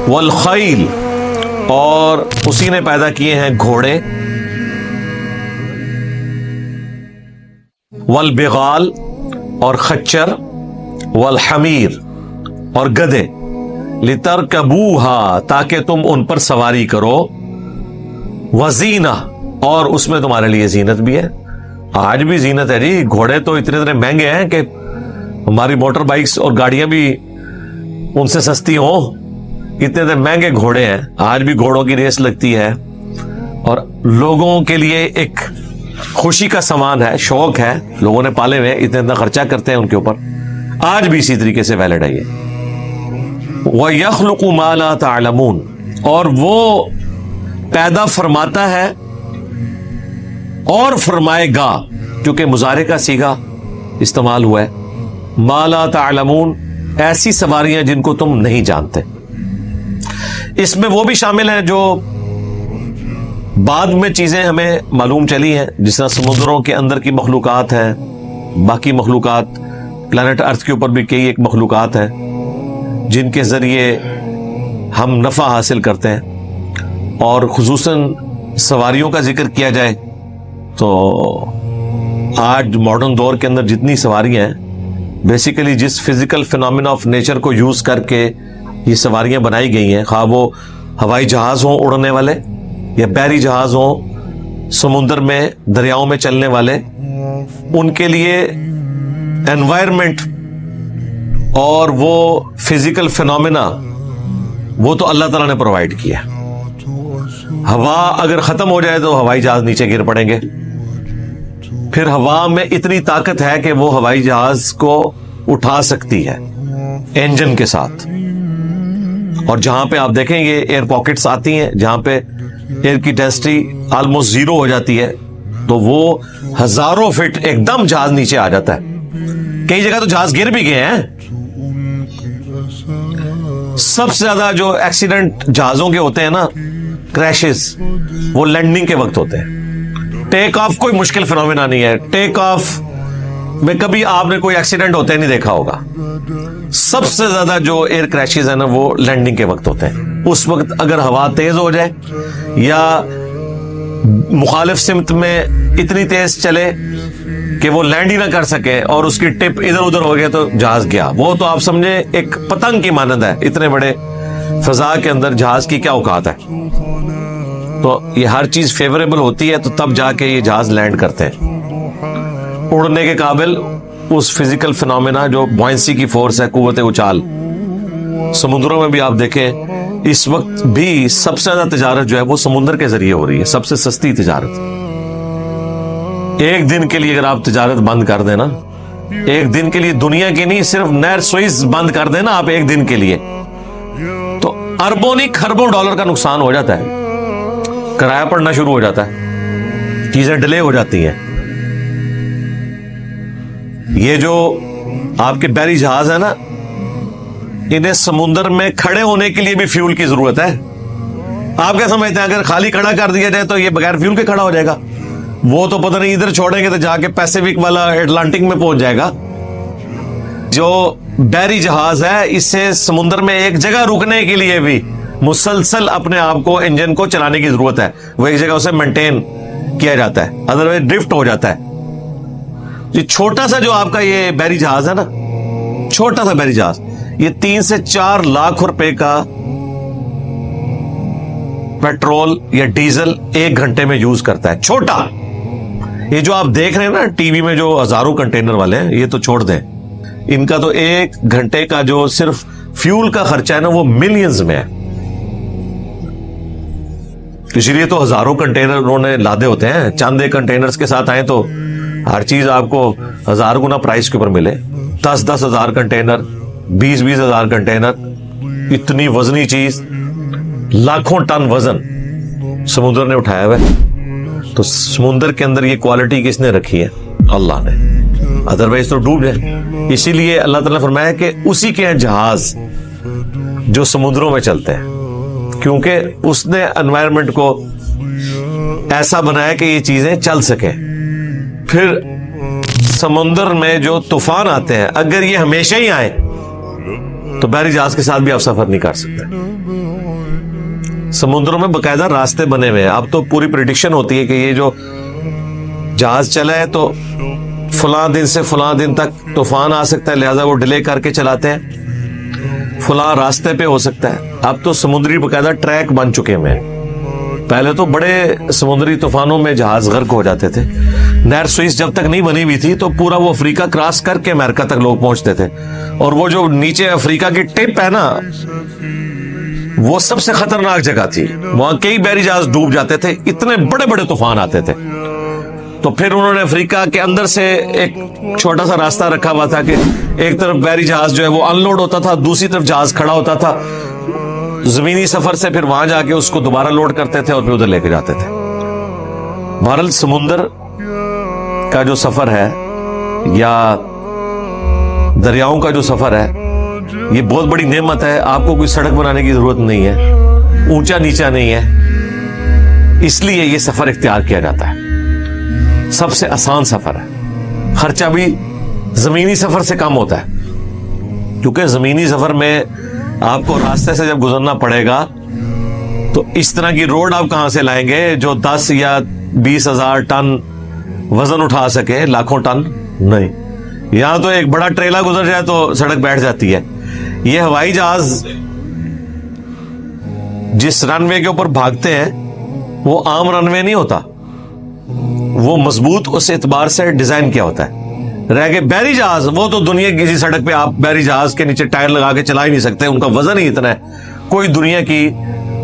والخیل، اور اسی نے پیدا کیے ہیں گھوڑے، والبغال، اور خچر، والحمیر، اور گدھے، لترکبوہا، تاکہ تم ان پر سواری کرو، وزینہ، اور اس میں تمہارے لیے زینت بھی ہے۔ آج بھی زینت ہے جی، گھوڑے تو اتنے مہنگے ہیں کہ ہماری موٹر بائکس اور گاڑیاں بھی ان سے سستی ہوں، اتنے مہنگے گھوڑے ہیں۔ آج بھی گھوڑوں کی ریس لگتی ہے اور لوگوں کے لیے ایک خوشی کا سامان ہے، شوق ہے، لوگوں نے پالے ہوئے، اتنا خرچہ کرتے ہیں ان کے اوپر، آج بھی اسی طریقے سے ویلڈ ہے یہ۔ وَيَخْلُقُ مَا لَا تَعْلَمُونَ، اور وہ پیدا فرماتا ہے اور فرمائے گا، کیونکہ مضارع کا صیغہ استعمال ہوا ہے، ما لا تعلمون، ایسی سواریاں جن کو تم نہیں جانتے۔ اس میں وہ بھی شامل ہیں جو بعد میں چیزیں ہمیں معلوم چلی ہیں، جس طرح سمندروں کے اندر کی مخلوقات ہیں، باقی مخلوقات، پلانٹ ارتھ کے اوپر بھی کئی ایک مخلوقات ہیں جن کے ذریعے ہم نفع حاصل کرتے ہیں۔ اور خصوصاً سواریوں کا ذکر کیا جائے تو آج ماڈرن دور کے اندر جتنی سواریاں ہیں، بیسیکلی جس فزیکل فینومینا آف نیچر کو یوز کر کے یہ سواریاں بنائی گئی ہیں، خواہ وہ ہوائی جہاز ہوں اڑنے والے، یا بحری جہاز ہوں سمندر میں دریاؤں میں چلنے والے، ان کے لیے انوائرمنٹ اور وہ فزیکل فینومینا وہ تو اللہ تعالیٰ نے پرووائڈ کیا۔ ہوا اگر ختم ہو جائے تو ہوائی جہاز نیچے گر پڑیں گے، پھر ہوا میں اتنی طاقت ہے کہ وہ ہوائی جہاز کو اٹھا سکتی ہے انجن کے ساتھ۔ اور جہاں پہ آپ دیکھیں یہ ایئر پاکٹس آتی ہیں جہاں پہ ایئر کی ڈینسٹی آلموسٹ زیرو ہو جاتی ہے، تو وہ ہزاروں فٹ ایک دم جہاز نیچے آ جاتا ہے۔ کئی جگہ تو جہاز گر بھی گئے ہیں۔ سب سے زیادہ جو ایکسیڈنٹ جہازوں کے ہوتے ہیں نا، کریشز، وہ لینڈنگ کے وقت ہوتے ہیں۔ ٹیک آف کوئی مشکل فینومینا نہیں ہے، ٹیک آف میں کبھی آپ نے کوئی ایکسیڈنٹ ہوتے نہیں دیکھا ہوگا۔ سب سے زیادہ جو ایئر کریشز ہیں نا وہ لینڈنگ کے وقت ہوتے ہیں۔ اس وقت اگر ہوا تیز ہو جائے یا مخالف سمت میں اتنی تیز چلے کہ وہ لینڈ ہی نہ کر سکے اور اس کی ٹپ ادھر ادھر ہو گیا تو جہاز گیا۔ وہ تو آپ سمجھے ایک پتنگ کی مانند ہے، اتنے بڑے فضا کے اندر جہاز کی کیا اوقات ہے۔ تو یہ ہر چیز فیوریبل ہوتی ہے تو تب جا کے یہ جہاز لینڈ کرتے ہیں۔ اڑنے کے قابل اس فزیکل فینومینا جو بوئنسی کی فورس ہے، قوت اچال، سمندروں میں بھی آپ دیکھیں اس وقت بھی سب سے زیادہ تجارت جو ہے وہ سمندر کے ذریعے ہو رہی ہے، سب سے سستی تجارت۔ ایک دن کے لیے اگر آپ تجارت بند کر دیں نا، ایک دن کے لیے دنیا کی نہیں، صرف نہر سوئز بند کر دیں نا آپ ایک دن کے لیے، تو اربوں نہیں کھربوں ڈالر کا نقصان ہو جاتا ہے، کرایہ پڑنا شروع ہو جاتا ہے، چیزیں ڈیلے ہو جاتی ہیں۔ یہ جو آپ کے بحری جہاز ہے نا، انہیں سمندر میں کھڑے ہونے کے لیے بھی فیول کی ضرورت ہے۔ آپ کیا سمجھتے ہیں اگر خالی کھڑا کر دیا جائے تو یہ بغیر فیول کے کھڑا ہو جائے گا؟ وہ تو پتہ نہیں ادھر چھوڑیں گے تو جا کے پیسیفک والا اٹلانٹک میں پہنچ جائے گا۔ جو بحری جہاز ہے اسے سمندر میں ایک جگہ رکنے کے لیے بھی مسلسل اپنے آپ کو انجن کو چلانے کی ضرورت ہے، وہ ایک جگہ اسے مینٹین کیا جاتا ہے، ادروائز ڈرفٹ ہو جاتا ہے۔ یہ چھوٹا سا جو آپ کا یہ بحری جہاز ہے نا، چھوٹا سا بحری جہاز، یہ 3 سے 4 لاکھ روپے کا پیٹرول یا ڈیزل ایک گھنٹے میں یوز کرتا ہے، چھوٹا۔ یہ جو آپ دیکھ رہے ہیں نا ٹی وی میں جو ہزاروں کنٹینر والے ہیں، یہ تو چھوڑ دیں، ان کا تو ایک گھنٹے کا جو صرف فیول کا خرچہ ہے نا وہ ملینز میں ہے۔ اسی لیے تو ہزاروں کنٹینر انہوں نے لادے ہوتے ہیں، چند ایک کنٹینرز کے ساتھ آئے تو ہر چیز آپ کو 1000 گنا پرائس کے اوپر ملے۔ 10-10 ہزار کنٹینر، 20-20 ہزار کنٹینر، اتنی وزنی چیز، لاکھوں ٹن وزن سمندر نے اٹھایا ہوا ہے۔ تو سمندر کے اندر یہ کوالٹی کس نے رکھی ہے؟ اللہ نے، ادروائز تو ڈوب جائے۔ اسی لیے اللہ تعالیٰ نے فرمایا کہ اسی کے ہیں جہاز جو سمندروں میں چلتے ہیں، کیونکہ اس نے انوائرمنٹ کو ایسا بنایا کہ یہ چیزیں چل سکیں۔ پھر سمندر میں جو طوفان آتے ہیں اگر یہ ہمیشہ ہی آئے تو بحری جہاز کے ساتھ بھی آپ سفر نہیں کر سکتے. سمندروں میں باقاعدہ راستے بنے ہوئے ہیں. اب تو پوری پریڈکشن ہوتی ہے کہ یہ جو جہاز چلا ہے تو فلاں دن سے فلاں دن تک طوفان آ سکتا ہے, لہذا وہ ڈیلے کر کے چلاتے ہیں, فلاں راستے پہ ہو سکتا ہے. اب تو سمندری باقاعدہ ٹریک بن چکے ہیں. پہلے تو بڑے سمندری طوفانوں میں جہاز غرق ہو جاتے تھے. نہر سوئس جب تک نہیں بنی ہوئی تھی تو پورا وہ افریقہ کراس کر کے امریکہ تک لوگ پہنچتے تھے, اور وہ جو نیچے افریقہ کی ٹپ ہے نا, وہ سب سے خطرناک جگہ تھی. وہاں کئی بحری جہاز ڈوب جاتے تھے, اتنے بڑے بڑے طوفان آتے تھے. تو پھر انہوں نے افریقہ کے اندر سے ایک چھوٹا سا راستہ رکھا ہوا تھا کہ ایک طرف بحری جہاز جو ہے وہ ان لوڈ ہوتا تھا, دوسری طرف جہاز کھڑا ہوتا تھا. زمینی سفر سے پھر وہاں جا کے اس کو دوبارہ لوڈ کرتے تھے اور پھر ادھر لے کے جاتے تھے. بہرحال سمندر کا جو سفر ہے یا دریاؤں کا جو سفر ہے یہ بہت بڑی نعمت ہے. آپ کو کوئی سڑک بنانے کی ضرورت نہیں ہے, اونچا نیچا نہیں ہے, اس لیے یہ سفر اختیار کیا جاتا ہے. سب سے آسان سفر ہے, خرچہ بھی زمینی سفر سے کم ہوتا ہے, کیونکہ زمینی سفر میں آپ کو راستے سے جب گزرنا پڑے گا تو اس طرح کی روڈ آپ کہاں سے لائیں گے جو 10 یا 20,000 ٹن وزن اٹھا سکے, لاکھوں ٹن نہیں. یہاں تو ایک بڑا ٹریلا گزر جائے تو سڑک بیٹھ جاتی ہے. یہ ہوائی جہاز جس رن وے کے اوپر بھاگتے ہیں وہ عام رن وے نہیں ہوتا, وہ مضبوط اس اعتبار سے ڈیزائن کیا ہوتا ہے. رہ گئے بحری جہاز, وہ تو دنیا کی کسی سڑک پہ آپ بحری جہاز کے نیچے ٹائر لگا کے چلا ہی نہیں سکتے, ان کا وزن ہی اتنا ہے. کوئی دنیا کی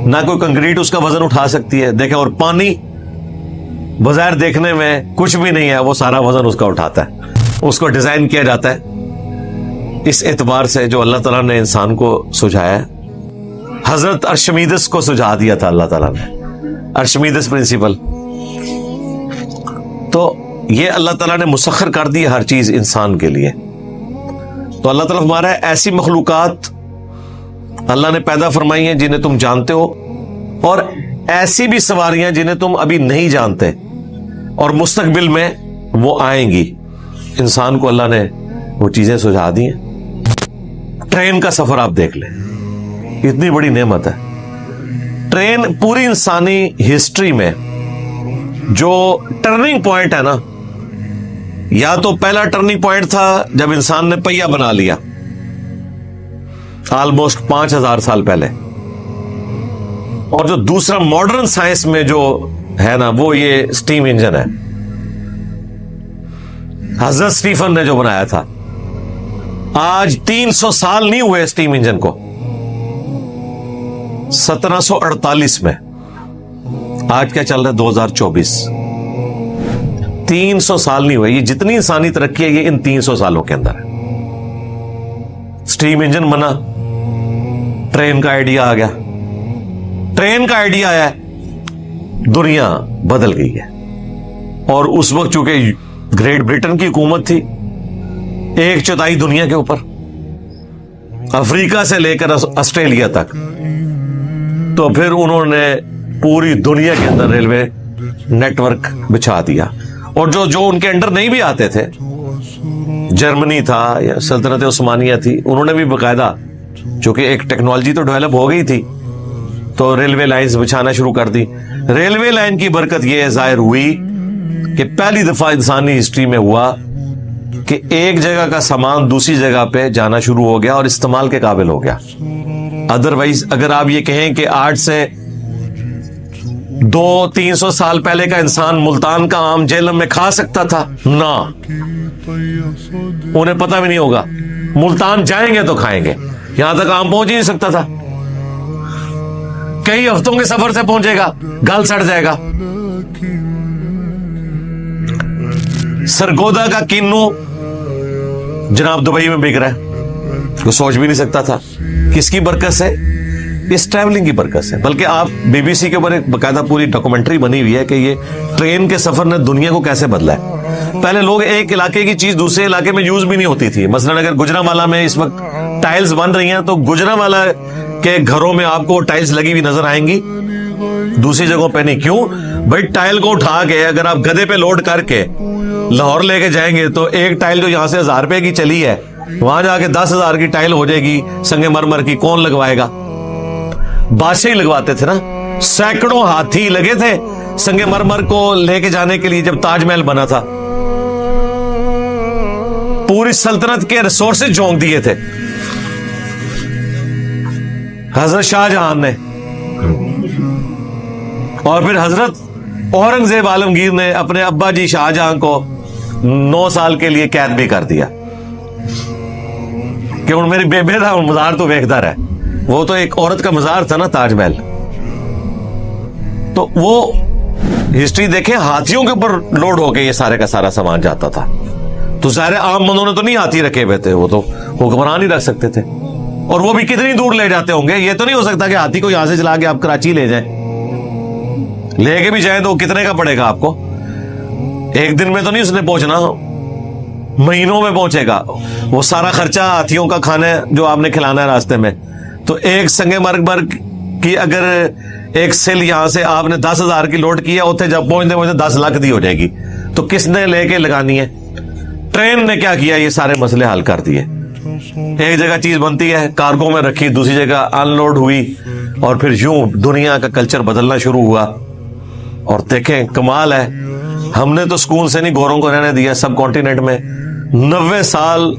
نہ کوئی کنکریٹ اس کا وزن اٹھا سکتی ہے. دیکھیں, اور پانی بظاہر دیکھنے میں کچھ بھی نہیں ہے, وہ سارا وزن اس کا اٹھاتا ہے. اس کو ڈیزائن کیا جاتا ہے اس اعتبار سے جو اللہ تعالیٰ نے انسان کو سجھایا ہے. حضرت ارشمیدس کو سجھا دیا تھا اللہ تعالیٰ نے, ارشمیدس پرنسپل. تو یہ اللہ تعالیٰ نے مسخر کر دی ہر چیز انسان کے لیے. تو اللہ تعالیٰ ہمارا ایسی مخلوقات اللہ نے پیدا فرمائی ہیں جنہیں تم جانتے ہو, اور ایسی بھی سواریاں جنہیں تم ابھی نہیں جانتے اور مستقبل میں وہ آئیں گی. انسان کو اللہ نے وہ چیزیں سجھا دی ہیں. ٹرین کا سفر آپ دیکھ لیں, اتنی بڑی نعمت ہے. ٹرین پوری انسانی ہسٹری میں جو ٹرننگ پوائنٹ ہے نا, یا تو پہلا ٹرننگ پوائنٹ تھا جب انسان نے پہیا بنا لیا آلموسٹ 5,000 سال پہلے, اور جو دوسرا ماڈرن سائنس میں جو ہے نا وہ یہ اسٹیم انجن ہے. حضرت اسٹیفن نے جو بنایا تھا, آج 300 سال نہیں ہوئے اسٹیم انجن کو, 1748 میں. آج کیا چل رہا ہے 2024, 300 سال نہیں ہوئے. یہ جتنی انسانی ترقی ہے یہ ان 300 سالوں کے اندر ہے. اسٹیم انجن بنا, ٹرین کا آئیڈیا آ گیا, ٹرین کا آئیڈیا آیا, دنیا بدل گئی ہے. اور اس وقت چونکہ گریٹ برٹن کی حکومت تھی 1/4 دنیا کے اوپر, افریقہ سے لے کر آسٹریلیا تک, تو پھر انہوں نے پوری دنیا کے اندر ریلوے نیٹ ورک بچھا دیا. اور جو ان کے انڈر نہیں بھی آتے تھے, جرمنی تھا یا سلطنت عثمانیہ تھی, انہوں نے بھی باقاعدہ, چونکہ ایک ٹیکنالوجی تو ڈیولپ ہو گئی تھی, تو ریلوے لائنز بچھانا شروع کر دی. ریلوے لائن کی برکت یہ ظاہر ہوئی کہ پہلی دفعہ انسانی ہسٹری میں ہوا کہ ایک جگہ کا سامان دوسری جگہ پہ جانا شروع ہو گیا اور استعمال کے قابل ہو گیا. ادروائز اگر آپ یہ کہیں کہ آج سے 200-300 سال پہلے کا انسان ملتان کا آم جہلم میں کھا سکتا تھا نا, انہیں پتہ بھی نہیں ہوگا. ملتان جائیں گے تو کھائیں گے, یہاں تک آم پہنچ ہی نہیں سکتا تھا. کئی ہفتوں کے سفر سے پہنچے گا, گل سڑ جائے گا. سرگودا کا کینو جناب دبئی میں بک رہا ہے, وہ سوچ بھی نہیں سکتا تھا. کس کی برکت سے؟ اس ٹریولنگ کی برکت سے. بلکہ آپ بی بی سی کے اوپر ایک باقاعدہ پوری ڈاکومنٹری بنی ہوئی ہے کہ یہ ٹرین کے سفر نے دنیا کو کیسے بدلا ہے. پہلے لوگ ایک علاقے کی چیز دوسرے علاقے میں یوز بھی نہیں ہوتی تھی. مثلا اگر گجرانوالہ میں اس وقت ٹائلز بن رہی ہیں تو گجرانوالہ کے گھروں میں آپ کو ٹائلز لگی ہوئی نظر آئیں گی, دوسری جگہوں پہ نہیں. کیوں بھائی؟ ٹائل کو اٹھا کے اگر آپ گدے پہ لوڈ کر کے لاہور لے کے جائیں گے تو ایک ٹائل جو یہاں سے 1,000 روپے کی چلی ہے وہاں جا کے 10,000 کی ٹائل ہو جائے گی سنگ مرمر کی, کون لگوائے گا؟ بادشاہ ہی لگواتے تھے نا. سینکڑوں ہاتھی لگے تھے سنگ مرمر کو لے کے جانے کے لیے جب تاج محل بنا تھا. پوری سلطنت کے ریسورسز جھونک دیے تھے حضرت شاہ جہاں نے, اور پھر حضرت اورنگزیب عالمگیر نے اپنے ابا جی شاہ جہاں کو 9 سال کے لیے قید بھی کر دیا کہ ان میری بیبے تھا, مزار تو ویکھدا رہے. وہ تو ایک عورت کا مزار تھا نا تاج محل. تو وہ ہسٹری دیکھیں, ہاتھیوں کے اوپر لوڈ ہو کے یہ سارے کا سارا سامان جاتا تھا. تو ظاہر عام بندوں نے تو نہیں ہاتھی رکھے ہوئے تھے, وہ تو حکمران ہی رکھ سکتے تھے. اور وہ بھی کتنی دور لے جاتے ہوں گے؟ یہ تو نہیں ہو سکتا کہ ہاتھی کو یہاں سے چلا کے آپ کراچی لے جائیں. لے کے بھی جائیں تو کتنے کا پڑے گا آپ کو؟ ایک دن میں تو نہیں اس نے پہنچنا, مہینوں میں پہنچے گا. وہ سارا خرچہ ہاتھیوں کا کھانا جو آپ نے کھلانا ہے راستے میں. تو ایک سنگ مرمر کی اگر ایک سیل یہاں سے آپ نے 10,000 کی لوڈ کی ہے, اتنے جب پہنچتے 10 لاکھ دی ہو جائے گی. تو کس نے لے کے لگانی ہے؟ ٹرین نے کیا کیا, یہ سارے مسئلے حل کر دیے. ایک جگہ چیز بنتی ہے, کارگو میں رکھی, دوسری جگہ ان لوڈ ہوئی, اور پھر یوں دنیا کا کلچر بدلنا شروع ہوا. اور دیکھیں کمال ہے, ہم نے تو سکون سے نہیں گوروں کو رہنے دیا سب کانٹیننٹ میں. 90 سال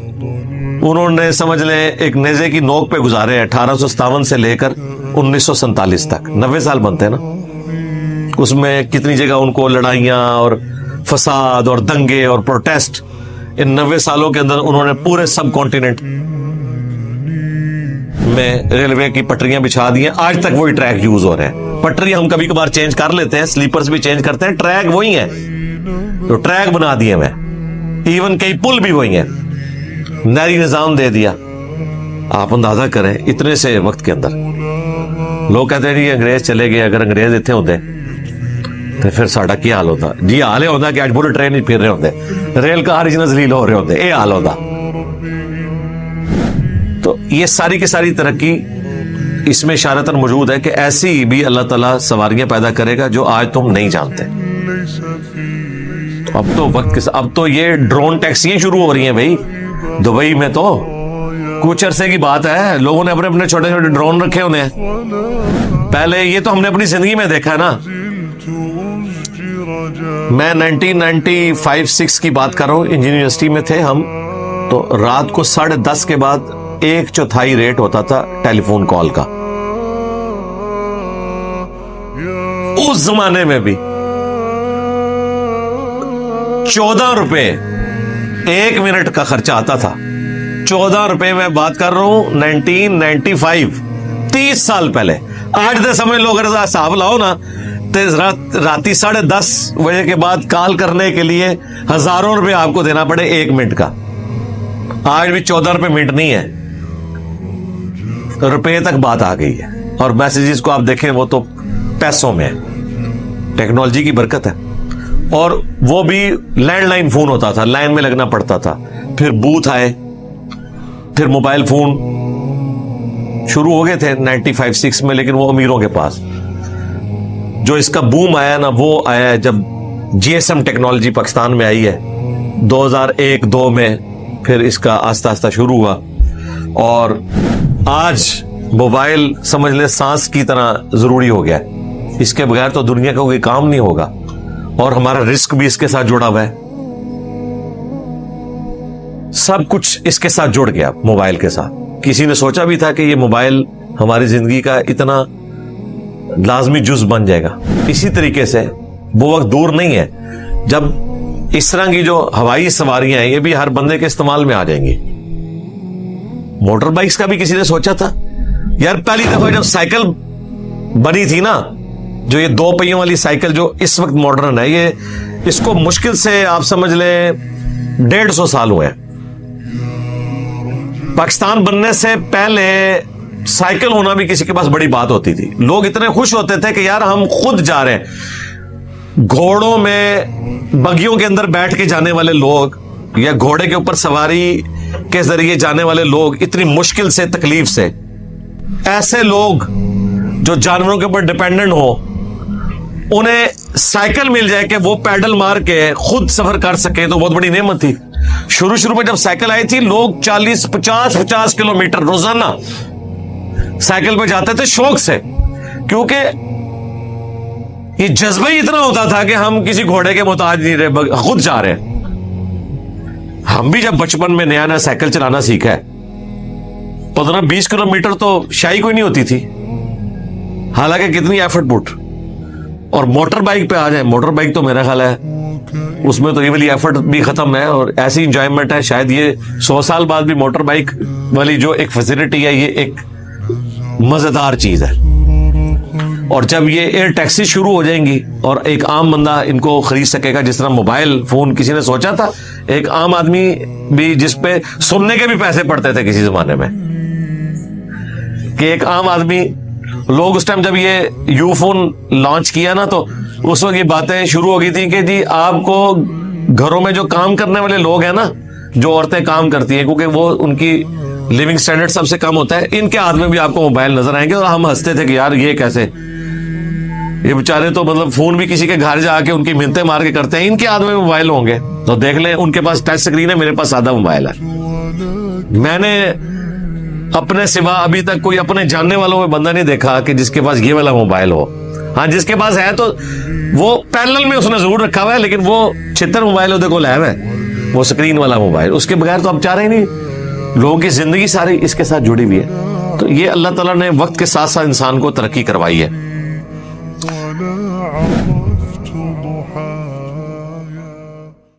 انہوں نے سمجھ لیں ایک نیزے کی نوک پہ گزارے ہیں, 1857 سے لے کر 1947 تک. 90 سال بنتے ہیں نا, اس میں کتنی جگہ ان کو لڑائیاں اور فساد اور دنگے اور پروٹیسٹ. ان 90 سالوں کے اندر انہوں نے پورے سب کانٹیننٹ میں ریلوے کی پٹریاں بچھا دی ہیں. آج تک وہی ٹریک یوز ہو رہے ہیں. پٹری ہم کبھی کبھار چینج کر لیتے ہیں, سلیپرز بھی چینج کرتے ہیں, ٹریک وہی ہیں. تو ٹریک بنا دیے میں, ایون کئی پل بھی وہی ہیں, نہری نظام دے دیا. آپ اندازہ کریں اتنے سے وقت کے اندر. لوگ کہتے ہیں جی انگریز چلے گئے, اگر انگریز اتنے ہوتے تو پھر ساڈا کیا حال ہوتا؟ جی حال یہ ہوتا کہ آج بولے ٹرین ہی پھر رہے ہوتے, ریل کار ذلیل ہو رہے ہوتے, یہ حال ہوتا. تو یہ ساری کی ساری ترقی اس میں اشارتاً موجود ہے کہ ایسی بھی اللہ تعالیٰ سواریاں پیدا کرے گا جو آج تم نہیں جانتے. اب تو وقت اب تو یہ ڈرون ٹیکسیاں شروع ہو رہی ہیں بھائی. دبئی میں تو کچھ عرصے کی بات ہے, لوگوں نے اپنے اپنے چھوٹے چھوٹے ڈرون رکھے ہونے ہیں. پہلے یہ تو ہم نے اپنی زندگی میں دیکھا ہے نا. میں 1995-6 کی بات کر رہا ہوں, انجینئر یونیورسٹی میں تھے ہم. تو رات کو 10:30 کے بعد 1/4 ریٹ ہوتا تھا ٹیلی فون کال کا. اس زمانے میں بھی 14 روپے 1 منٹ کا خرچہ آتا تھا. 14 روپے میں بات کر رہا ہوں 1995, 30 سال پہلے. آج دے سمجھ لو, اگر حساب لاؤ نا, راتی 10:30 بجے کے بعد کال کرنے کے لیے ہزاروں روپے آپ کو دینا پڑے 1 منٹ کا. آج بھی 14 روپے منٹ نہیں ہے, روپے تک بات آ گئی ہے. اور میسیجز کو آپ دیکھیں وہ تو پیسوں میں ہے. ٹیکنالوجی کی برکت ہے. اور وہ بھی لینڈ لائن فون ہوتا تھا, لائن میں لگنا پڑتا تھا. پھر بوتھ آئے, پھر موبائل فون شروع ہو گئے تھے 95-6 میں, لیکن وہ امیروں کے پاس. جو اس کا بوم آیا نا وہ آیا جب GSM ٹیکنالوجی پاکستان میں آئی ہے 2001-2 میں. پھر اس کا آہستہ آہستہ شروع ہوا, اور آج موبائل سمجھ لے سانس کی طرح ضروری ہو گیا ہے. اس کے بغیر تو دنیا کا کوئی کام نہیں ہوگا, اور ہمارا رزق بھی اس کے ساتھ جڑا ہوا ہے. سب کچھ اس کے ساتھ جڑ گیا موبائل کے ساتھ. کسی نے سوچا بھی تھا کہ یہ موبائل ہماری زندگی کا اتنا لازمی جز بن جائے گا؟ اسی طریقے سے وہ وقت دور نہیں ہے جب اس طرح کی جو ہوائی سواریاں ہیں یہ بھی ہر بندے کے استعمال میں آ جائیں گی. موٹر بائکس کا بھی کسی نے سوچا تھا؟ یار پہلی دفعہ جب سائیکل بنی تھی نا, جو یہ 2 پہیوں والی سائیکل جو اس وقت ماڈرن ہے, یہ اس کو مشکل سے آپ سمجھ لیں 150 سال ہوئے ہیں. پاکستان بننے سے پہلے سائیکل ہونا بھی کسی کے پاس بڑی بات ہوتی تھی. لوگ اتنے خوش ہوتے تھے کہ یار ہم خود جا رہے ہیں. گھوڑوں میں بگیوں کے اندر بیٹھ کے جانے والے لوگ, یا گھوڑے کے اوپر سواری کے ذریعے جانے والے لوگ, اتنی مشکل سے تکلیف سے, ایسے لوگ جو جانوروں کے اوپر ڈیپینڈنٹ ہو, انہیں سائیکل مل جائے کہ وہ پیڈل مار کے خود سفر کر سکے تو بہت بڑی نعمت تھی. شروع میں جب سائیکل آئی تھی لوگ 40-50 کلومیٹر روزانہ سائیکل پہ جاتے تھے شوق سے, کیونکہ یہ جذبہ ہی اتنا ہوتا تھا کہ ہم کسی گھوڑے کے محتاج نہیں رہے, خود جا رہے ہیں. ہم بھی جب بچپن میں نیا سائیکل چلانا سیکھا ہے 15-20 کلومیٹر تو شاہی کوئی نہیں ہوتی تھی, حالانکہ کتنی ایفرٹ پٹ. اور موٹر بائک پہ آ جائیں, موٹر بائک تو میرا خیال ہے اس میں تو یہ والی ایفرٹ بھی ختم ہے, اور ایسی انجوائمنٹ ہے شاید یہ 100 سال بعد بھی موٹر بائک والی جو ایک فیسلٹی ہے یہ ایک مزیدار چیز ہے. اور جب یہ ایئر ٹیکسی شروع ہو جائیں گی اور ایک عام بندہ ان کو خرید سکے گا, جس طرح موبائل فون کسی نے سوچا تھا, ایک عام آدمی بھی جس پہ سننے کے بھی پیسے پڑتے تھے کسی زمانے میں, کہ ایک عام آدمی, لوگ اس ٹائم جب یہ یو فون لانچ کیا نا تو اس وقت یہ باتیں شروع ہو گئی تھی کہ جی آپ کو گھروں میں جو کام کرنے والے لوگ ہیں نا, جو عورتیں کام کرتی ہیں کیونکہ وہ ان کی لیونگ سٹینڈرڈ سب سے کم ہوتا ہے, ان کے ہاتھ میں بھی آپ کو موبائل نظر آئیں گے. اور ہم ہنستے تھے کہ یار یہ کیسے, یہ بیچارے تو مطلب فون بھی کسی کے گھر جا کے ان کی منتیں مار کے کرتے ہیں, ان کے ہاتھ میں موبائل ہوں گے تو دیکھ لیں ان کے پاس ٹچ سکرین ہے, میرے پاس سادہ موبائل ہے. میں نے اپنے سوا ابھی تک کوئی اپنے جاننے والوں میں بندہ نہیں دیکھا کہ جس کے پاس یہ والا موبائل ہو. ہاں جس کے پاس ہے تو وہ پیرلل میں اس نے ضرور رکھا ہوا ہے, لیکن وہ 76 موبائل ہوتے کو لائب ہے, وہ سکرین والا موبائل. اس کے بغیر تو ہم چاہ رہے ہی نہیں, لوگوں کی زندگی ساری اس کے ساتھ جڑی ہوئی ہے. تو یہ اللہ تعالیٰ نے وقت کے ساتھ ساتھ انسان کو ترقی کروائی ہے.